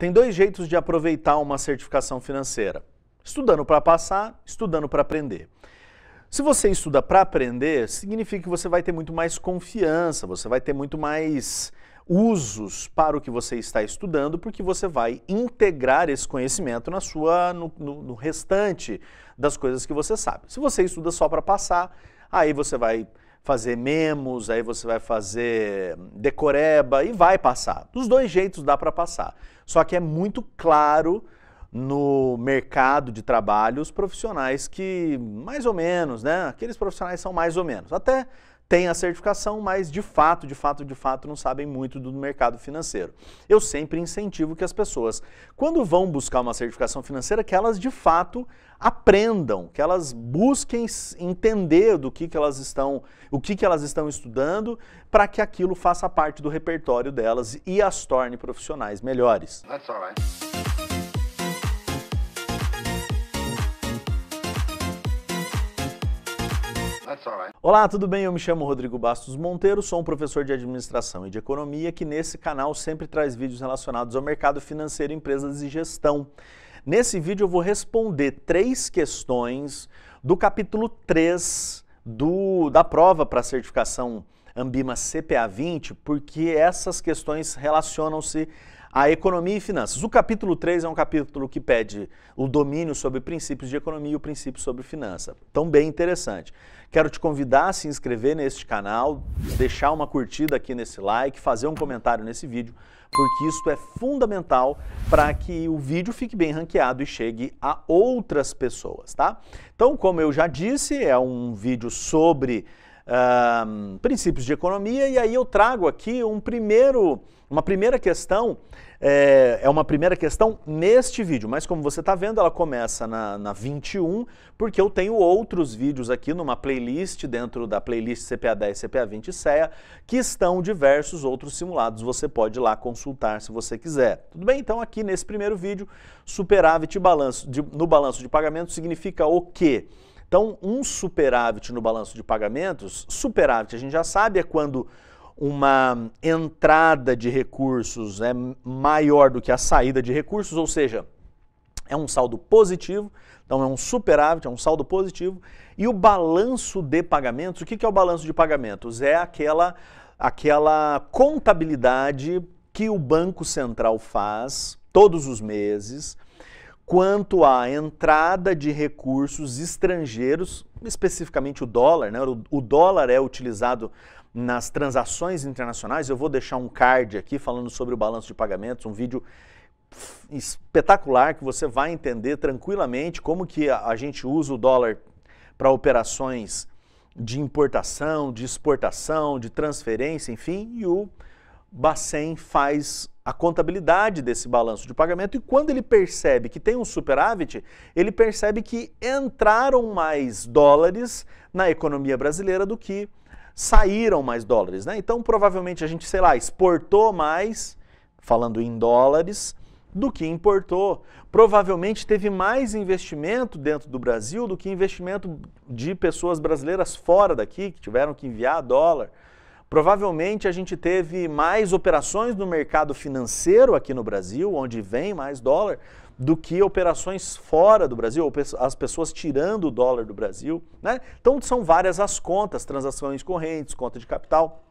Tem dois jeitos de aproveitar uma certificação financeira: estudando para passar, estudando para aprender. Se você estuda para aprender, significa que você vai ter muito mais confiança, você vai ter muito mais usos para o que você está estudando, porque você vai integrar esse conhecimento no restante das coisas que você sabe. Se você estuda só para passar, aí você vai fazer memos, aí você vai fazer decoreba e vai passar. Dos dois jeitos dá para passar. Só que é muito claro no mercado de trabalho os profissionais que mais ou menos, né? Aqueles profissionais são mais ou menos. Até tem a certificação, mas de fato não sabem muito do mercado financeiro. Eu sempre incentivo que as pessoas, quando vão buscar uma certificação financeira, que elas de fato aprendam, que elas busquem entender o que elas estão estudando, para que aquilo faça parte do repertório delas e as torne profissionais melhores. That's all right. Olá, tudo bem? Eu me chamo Rodrigo Bastos Monteiro, sou um professor de administração e de economia que nesse canal sempre traz vídeos relacionados ao mercado financeiro, empresas e gestão. Nesse vídeo eu vou responder 3 questões do capítulo 3 da prova para a certificação Ambima CPA 20, porque essas questões relacionam-se à economia e finanças. O capítulo 3 é um capítulo que pede o domínio sobre princípios de economia e o princípio sobre finança. Então, bem interessante. Quero te convidar a se inscrever neste canal, deixar uma curtida aqui nesse like, fazer um comentário nesse vídeo, porque isso é fundamental para que o vídeo fique bem ranqueado e chegue a outras pessoas, tá? Então, como eu já disse, é um vídeo sobre princípios de economia, e aí eu trago aqui uma primeira questão, uma primeira questão neste vídeo, mas como você está vendo, ela começa na 21, porque eu tenho outros vídeos aqui numa playlist, dentro da playlist CPA 10 e CPA 20 CEA, que estão diversos outros simulados, você pode ir lá consultar se você quiser. Tudo bem? Então aqui nesse primeiro vídeo, superávit no balanço de pagamento significa o quê? Então, um superávit no balanço de pagamentos, superávit a gente já sabe, é quando uma entrada de recursos é maior do que a saída de recursos, ou seja, é um saldo positivo, então é um superávit, é um saldo positivo. E o balanço de pagamentos, o que é o balanço de pagamentos? É aquela contabilidade que o Banco Central faz todos os meses, quanto à entrada de recursos estrangeiros, especificamente o dólar, né? O dólar é utilizado nas transações internacionais. Eu vou deixar um card aqui falando sobre o balanço de pagamentos, um vídeo espetacular que você vai entender tranquilamente como que a gente usa o dólar para operações de importação, de exportação, de transferência, enfim, e o Bacen faz a contabilidade desse balanço de pagamento, e quando ele percebe que tem um superávit, ele percebe que entraram mais dólares na economia brasileira do que saíram mais dólares, né? Então, provavelmente a gente, sei lá, exportou mais, falando em dólares, do que importou. Provavelmente teve mais investimento dentro do Brasil do que investimento de pessoas brasileiras fora daqui, que tiveram que enviar dólar. Provavelmente a gente teve mais operações no mercado financeiro aqui no Brasil, onde vem mais dólar, do que operações fora do Brasil, ou as pessoas tirando o dólar do Brasil, né? Então são várias as contas, transações correntes, conta de capital,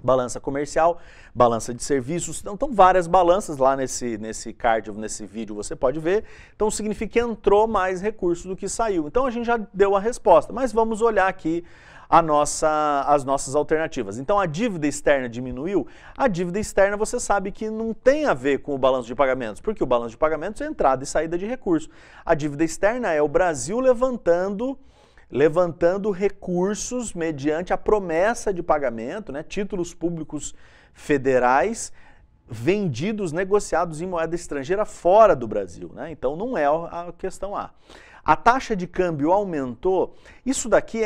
balança comercial, balança de serviços, então várias balanças lá nesse card, nesse vídeo você pode ver. Então significa que entrou mais recursos do que saiu. Então a gente já deu a resposta, mas vamos olhar aqui as nossas alternativas. Então a dívida externa diminuiu. A dívida externa você sabe que não tem a ver com o balanço de pagamentos, porque o balanço de pagamentos é entrada e saída de recursos. A dívida externa é o Brasil levantando recursos mediante a promessa de pagamento, né, títulos públicos federais vendidos, negociados em moeda estrangeira fora do Brasil, né? Então não é a questão A. A taxa de câmbio aumentou. Isso daqui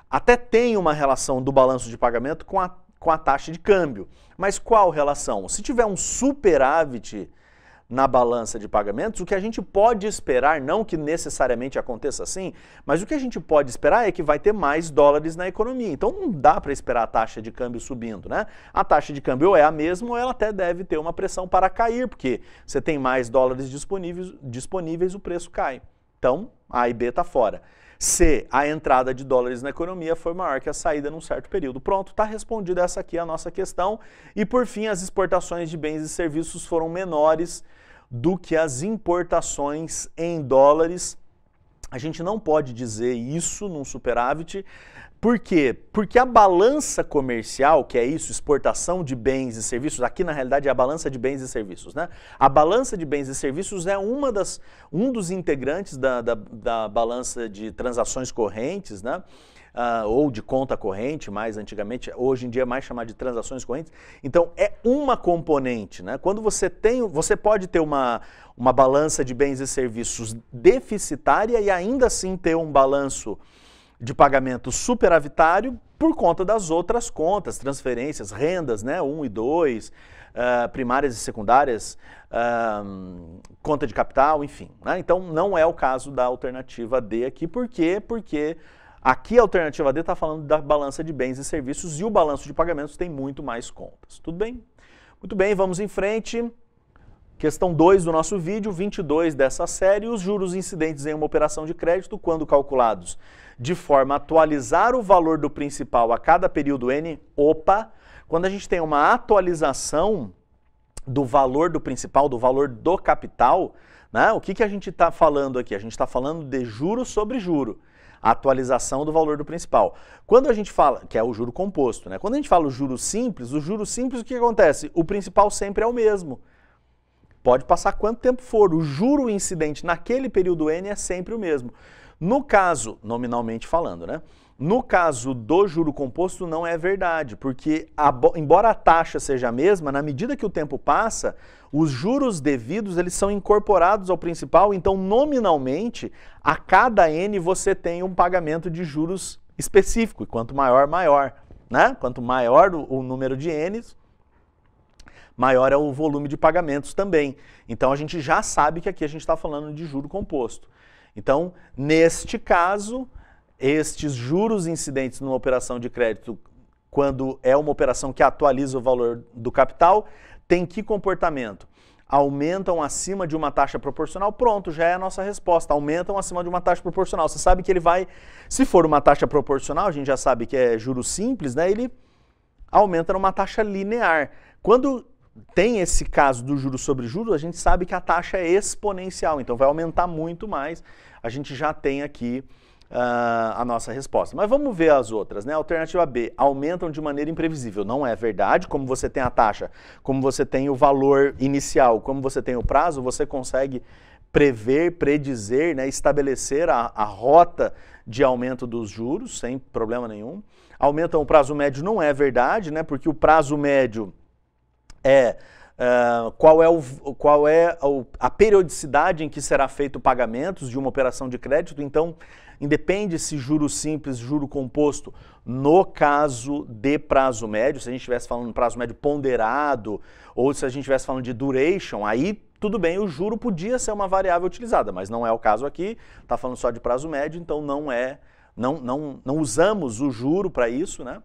até tem uma relação do balanço de pagamento com a taxa de câmbio. Mas qual relação? Se tiver um superávit na balança de pagamentos, o que a gente pode esperar, não que necessariamente aconteça assim, mas o que a gente pode esperar é que vai ter mais dólares na economia. Então não dá para esperar a taxa de câmbio subindo, né? A taxa de câmbio ou é a mesma ou ela até deve ter uma pressão para cair, porque você tem mais dólares disponíveis, o preço cai. Então, A e B está fora. Se a entrada de dólares na economia foi maior que a saída num certo período. Pronto, está respondida essa aqui a nossa questão. E por fim, as exportações de bens e serviços foram menores do que as importações em dólares. A gente não pode dizer isso num superávit. Por quê? Porque a balança comercial, que é isso, exportação de bens e serviços, aqui na realidade é a balança de bens e serviços, né? A balança de bens e serviços é um dos integrantes da balança de transações correntes, né? Ou de conta corrente, mais antigamente, hoje em dia é mais chamado de transações correntes. Então é uma componente, né? Quando você pode ter uma balança de bens e serviços deficitária e ainda assim ter um balanço de pagamento superavitário por conta das outras contas, transferências, rendas, né, 1 e 2, primárias e secundárias, conta de capital, enfim. Né? Então não é o caso da alternativa D aqui. Por quê? Porque aqui a alternativa D está falando da balança de bens e serviços e o balanço de pagamentos tem muito mais contas. Tudo bem? Muito bem, vamos em frente. Questão 2 do nosso vídeo, 22 dessa série, os juros incidentes em uma operação de crédito, quando calculados de forma a atualizar o valor do principal a cada período N. Opa! Quando a gente tem uma atualização do valor do principal, do valor do capital, né? O que a gente está falando aqui? A gente está falando de juro sobre juro. A atualização do valor do principal. Quando a gente fala, que é o juro composto, né? Quando a gente fala o juro simples, o que acontece? O principal sempre é o mesmo. Pode passar quanto tempo for, o juro incidente naquele período N é sempre o mesmo. No caso, nominalmente falando, né? No caso do juro composto não é verdade, porque embora a taxa seja a mesma, na medida que o tempo passa, os juros devidos eles são incorporados ao principal, então nominalmente, a cada N você tem um pagamento de juros específico, e quanto maior, maior, né? Quanto maior o número de N's, maior é o volume de pagamentos também. Então a gente já sabe que aqui a gente está falando de juro composto. Então, neste caso, estes juros incidentes numa operação de crédito, quando é uma operação que atualiza o valor do capital, tem que comportamento? Aumentam acima de uma taxa proporcional? Pronto, já é a nossa resposta. Aumentam acima de uma taxa proporcional. Você sabe que ele vai, se for uma taxa proporcional, a gente já sabe que é juros simples, né? Ele aumenta numa taxa linear. Quando tem esse caso do juros sobre juros, a gente sabe que a taxa é exponencial, então vai aumentar muito mais. A gente já tem aqui a nossa resposta. Mas vamos ver as outras, né? Alternativa B, aumentam de maneira imprevisível. Não é verdade, como você tem a taxa, como você tem o valor inicial, como você tem o prazo, você consegue prever, predizer, né, estabelecer a rota de aumento dos juros, sem problema nenhum. Aumentam o prazo médio, não é verdade, né? Porque o prazo médio qual é a periodicidade em que será feito pagamentos de uma operação de crédito. Então, independe se juro simples, juro composto, no caso de prazo médio, se a gente estivesse falando de prazo médio ponderado, ou se a gente estivesse falando de duration, aí tudo bem, o juro podia ser uma variável utilizada, mas não é o caso aqui, está falando só de prazo médio, então não usamos o juro para isso, né?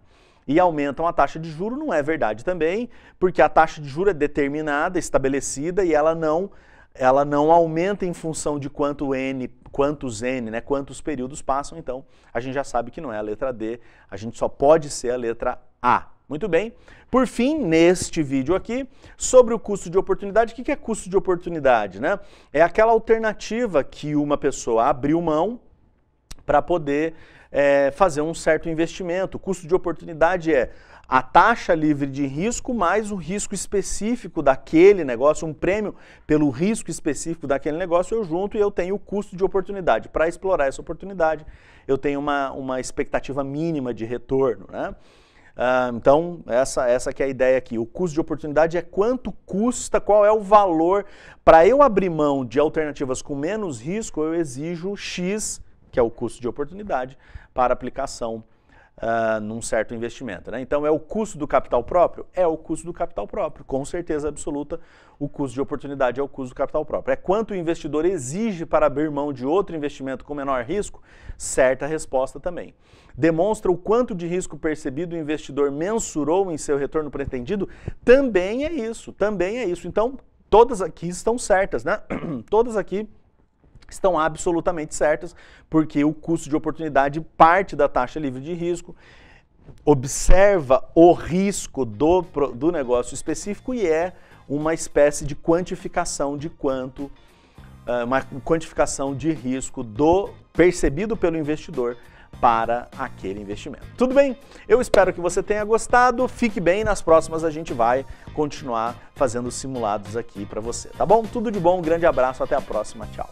E aumentam a taxa de juro, não é verdade também, porque a taxa de juro é determinada, estabelecida, e ela não aumenta em função de quantos N, né, quantos períodos passam, então a gente já sabe que não é a letra D, a gente só pode ser a letra A. Muito bem. Por fim, neste vídeo aqui, sobre o custo de oportunidade. O que é custo de oportunidade, né? É aquela alternativa que uma pessoa abriu mão para poder fazer um certo investimento. O custo de oportunidade é a taxa livre de risco mais o risco específico daquele negócio, um prêmio pelo risco específico daquele negócio, eu junto e eu tenho o custo de oportunidade. Para explorar essa oportunidade, eu tenho uma expectativa mínima de retorno, né? Então, essa que é a ideia aqui. O custo de oportunidade é quanto custa, qual é o valor. Para eu abrir mão de alternativas com menos risco, eu exijo X, que é o custo de oportunidade, para aplicação num certo investimento, né? Então, é o custo do capital próprio? É o custo do capital próprio, com certeza absoluta, o custo de oportunidade é o custo do capital próprio. É quanto o investidor exige para abrir mão de outro investimento com menor risco? Certa resposta também. Demonstra o quanto de risco percebido o investidor mensurou em seu retorno pretendido? Também é isso, também é isso. Então, todas aqui estão certas, né? Todas aqui estão absolutamente certas, porque o custo de oportunidade parte da taxa livre de risco, observa o risco do negócio específico e é uma espécie de quantificação de quanto, uma quantificação de risco percebido pelo investidor para aquele investimento. Tudo bem? Eu espero que você tenha gostado, fique bem, nas próximas a gente vai continuar fazendo simulados aqui para você, tá bom? Tudo de bom, um grande abraço, até a próxima, tchau!